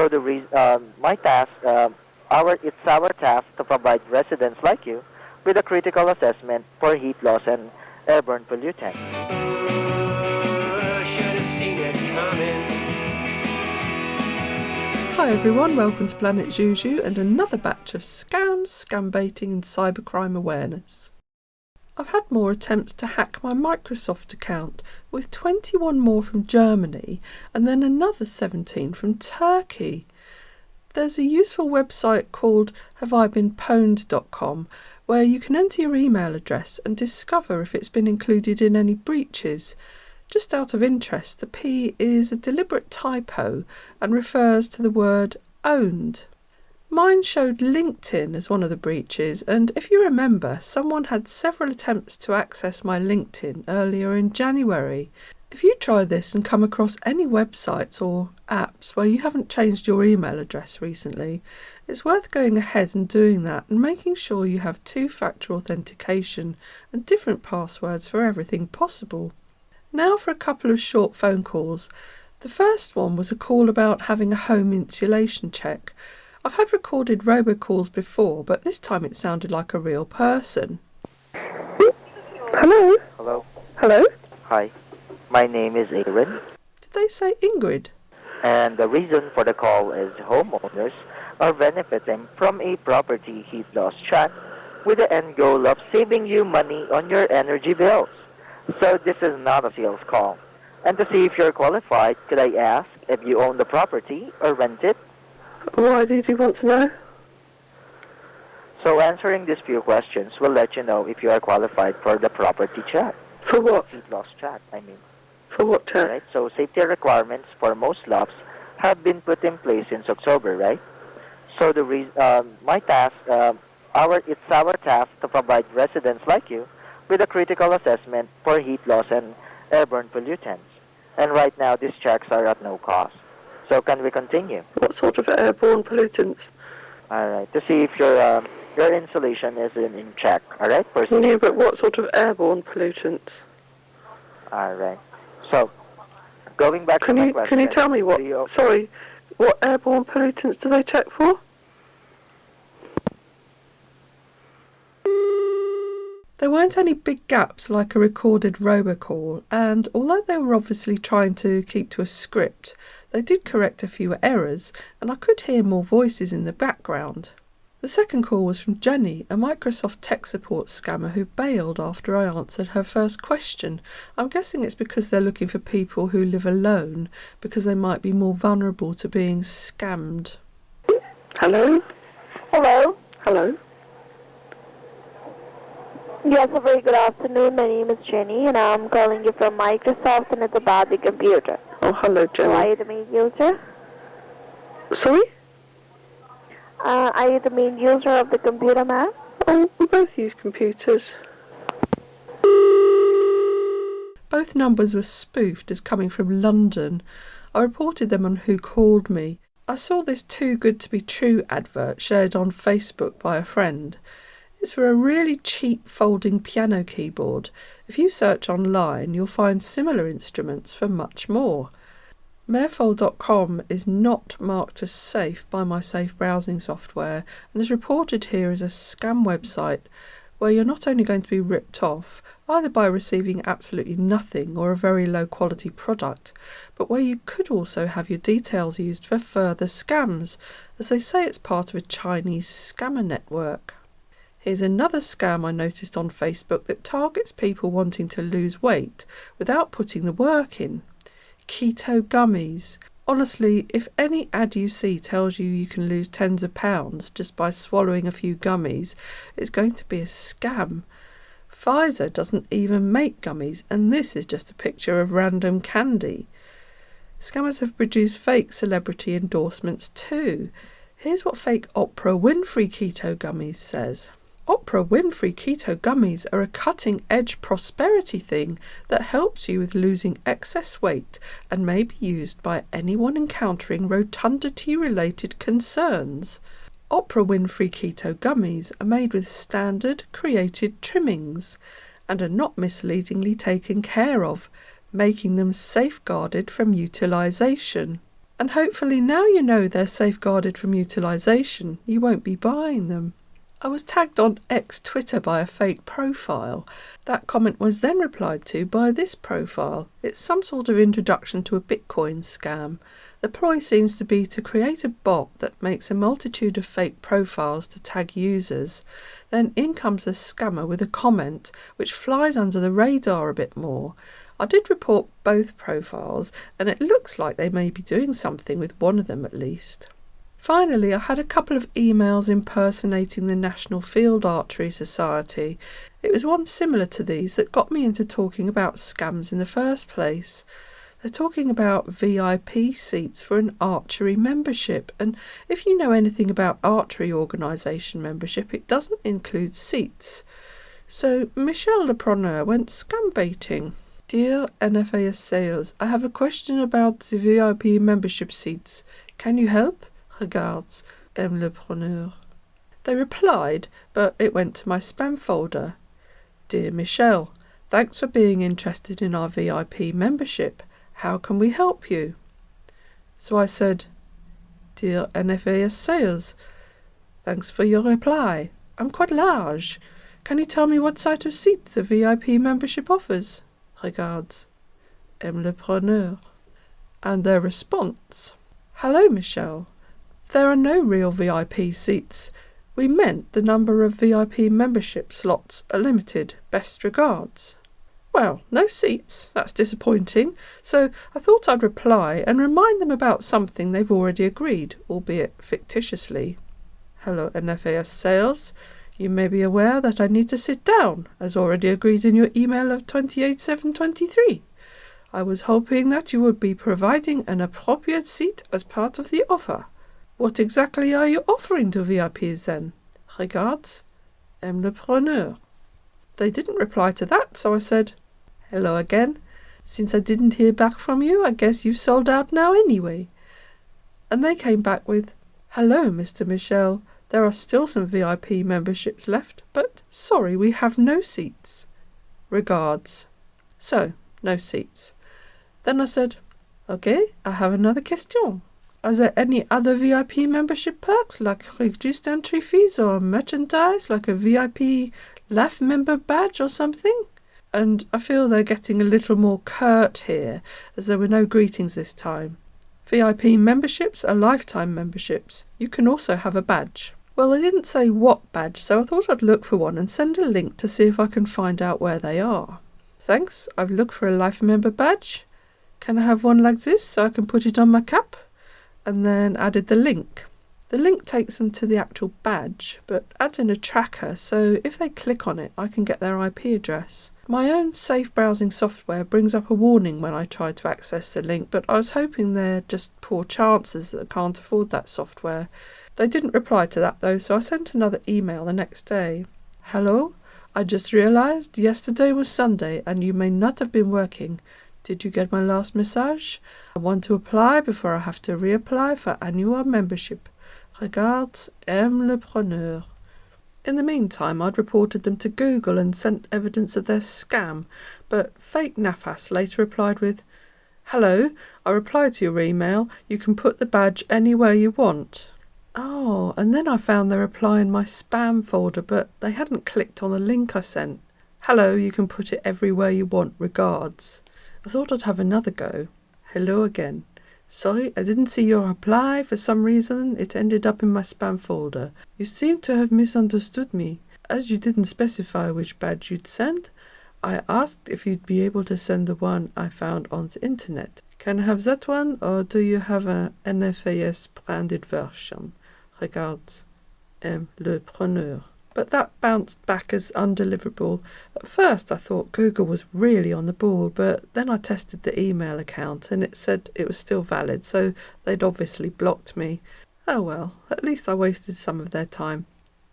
It's our task to provide residents like you with a critical assessment for heat loss and airborne pollutants. Should have seen it coming. Hi everyone, welcome to Planet Juju and another batch of scams, scam baiting and cybercrime awareness. I've had more attempts to hack my Microsoft account, with 21 more from Germany and then another 17 from Turkey. There's a useful website called haveibeenpwned.com where you can enter your email address and discover if it's been included in any breaches. Just out of interest, the P is a deliberate typo and refers to the word owned. Mine showed LinkedIn as one of the breaches, and if you remember, someone had several attempts to access my LinkedIn earlier in January. If you try this and come across any websites or apps where you haven't changed your email address recently, it's worth going ahead and doing that and making sure you have two-factor authentication and different passwords for everything possible. Now for a couple of short phone calls. The first one was a call about having a home insulation check. I've had recorded robocalls before, but this time it sounded like a real person. Hello? Hello? Hello? Hi. My name is Aaron, Did they say Ingrid? and the reason for the call is homeowners are benefiting from a property heat loss check with the end goal of saving you money on your energy bills. So this is not a sales call. And to see if you're qualified, could I ask if you own the property or rent it? Why did you want to know? So answering these few questions will let you know if you are qualified for the property check. For what? Heat loss check, For what check? Right? So safety requirements for most lots have been put in place since October, right? So it's our task to provide residents like you with a critical assessment for heat loss and airborne pollutants. And right now, these checks are at no cost. So can we continue? What sort of airborne pollutants? All right. To see if your insulation is in check. All right. Proceed. Yeah, but what sort of airborne pollutants? All right. So going back to my question. Can you tell me what? Sorry, what airborne pollutants do they check for? There weren't any big gaps like a recorded robocall, and although they were obviously trying to keep to a script, they did correct a few errors, and I could hear more voices in the background. The second call was from Jenny, a Microsoft tech support scammer who bailed after I answered her first question. I'm guessing it's because they're looking for people who live alone, because they might be more vulnerable to being scammed. Hello? Hello. Hello? Yes, a very good afternoon. My name is Jenny, and I'm calling you from Microsoft, and it's about the computer. Oh, hello, So are Jenny. you the main user? Sorry? Are you the main user of the computer, ma'am? Oh, we both use computers. Both numbers were spoofed as coming from London. I reported them on Who Called Me. I saw this Too Good To Be True advert shared on Facebook by a friend. It's for a really cheap folding piano keyboard. If you search online, you'll find similar instruments for much more. Marefold.com is not marked as safe by my safe browsing software and is reported here as a scam website where you're not only going to be ripped off, either by receiving absolutely nothing or a very low quality product, but where you could also have your details used for further scams, as they say it's part of a Chinese scammer network. Here's another scam I noticed on Facebook that targets people wanting to lose weight without putting the work in. Keto gummies. Honestly, if any ad you see tells you you can lose tens of pounds just by swallowing a few gummies, it's going to be a scam. Pfizer doesn't even make gummies, and this is just a picture of random candy. Scammers have produced fake celebrity endorsements too. Here's what fake Oprah Winfrey keto gummies says. Oprah Winfrey keto gummies are a cutting-edge prosperity thing that helps you with losing excess weight and may be used by anyone encountering rotundity-related concerns. Oprah Winfrey keto gummies are made with standard created trimmings and are not misleadingly taken care of, making them safeguarded from utilisation. And hopefully now you know they're safeguarded from utilisation, you won't be buying them. I was tagged on Twitter by a fake profile. That comment was then replied to by this profile. It's some sort of introduction to a Bitcoin scam. The ploy seems to be to create a bot that makes a multitude of fake profiles to tag users. Then in comes a scammer with a comment which flies under the radar a bit more. I did report both profiles, and it looks like they may be doing something with one of them at least. Finally, I had a couple of emails impersonating the National Field Archery Society. It was one similar to these that got me into talking about scams in the first place. They're talking about VIP seats for an archery membership, and if you know anything about archery organisation membership, it doesn't include seats. So Michel le Preneur went scam baiting. Dear NFAS sales, I have a question about the VIP membership seats. Can you help? Regards, M. le Preneur. They replied, but it went to my spam folder. Dear Michelle, thanks for being interested in our VIP membership. How can we help you? So I said, Dear NFAS sales, thanks for your reply. I'm quite large. Can you tell me what site of seats a VIP membership offers? Regards, M. le Preneur. And their response, Hello, Michelle. There are no real VIP seats. We meant the number of VIP membership slots are limited. Best regards. Well, no seats. That's disappointing. So I thought I'd reply and remind them about something they've already agreed, albeit fictitiously. Hello, NFAS sales. You may be aware that I need to sit down, as already agreed in your email of 28/7/23. I was hoping that you would be providing an appropriate seat as part of the offer. What exactly are you offering to VIPs then? Regards, M. le Preneur. They didn't reply to that, so I said, Hello again. Since I didn't hear back from you, I guess you've sold out now anyway. And they came back with, Hello, Mr. Michel. There are still some VIP memberships left, but sorry, we have no seats. Regards. So, no seats. Then I said, Okay, I have another question. Are there any other VIP membership perks, like reduced entry fees or merchandise, like a VIP Laugh member badge or something? And I feel they're getting a little more curt here, as there were no greetings this time. VIP memberships are lifetime memberships. You can also have a badge. Well, they didn't say what badge, so I thought I'd look for one and send a link to see if I can find out where they are. Thanks, I've looked for a life member badge. Can I have one like this so I can put it on my cap? And then added the link. The link takes them to the actual badge, but adds in a tracker, so if they click on it, I can get their IP address. My own safe browsing software brings up a warning when I try to access the link, but I was hoping they're just poor chances that I can't afford that software. They didn't reply to that though, so I sent another email the next day. Hello? I just realised yesterday was Sunday and you may not have been working. Did you get my last message? I want to apply before I have to reapply for annual membership. Regards, M. le Preneur. In the meantime, I'd reported them to Google and sent evidence of their scam, but fake NAFAS later replied with, Hello, I replied to your email. You can put the badge anywhere you want. Oh, and then I found their reply in my spam folder, but they hadn't clicked on the link I sent. Hello, you can put it everywhere you want. Regards. I thought I'd have another go. Hello again. Sorry, I didn't see your reply. For some reason, it ended up in my spam folder. You seem to have misunderstood me. As you didn't specify which badge you'd send, I asked if you'd be able to send the one I found on the internet. Can I have that one, or do you have an NFAS branded version? Regards, M. le Preneur. But that bounced back as undeliverable. At first I thought Google was really on the ball, but then I tested the email account and it said it was still valid, so they'd obviously blocked me. Oh well, at least I wasted some of their time.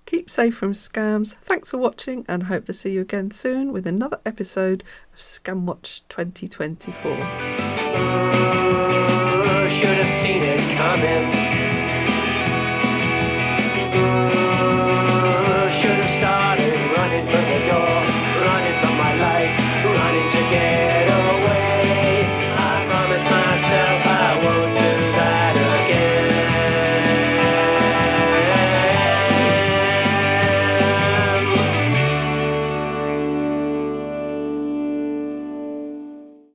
Keep safe from scams. Thanks for watching and hope to see you again soon with another episode of Scamwatch 2024. Should have seen it coming.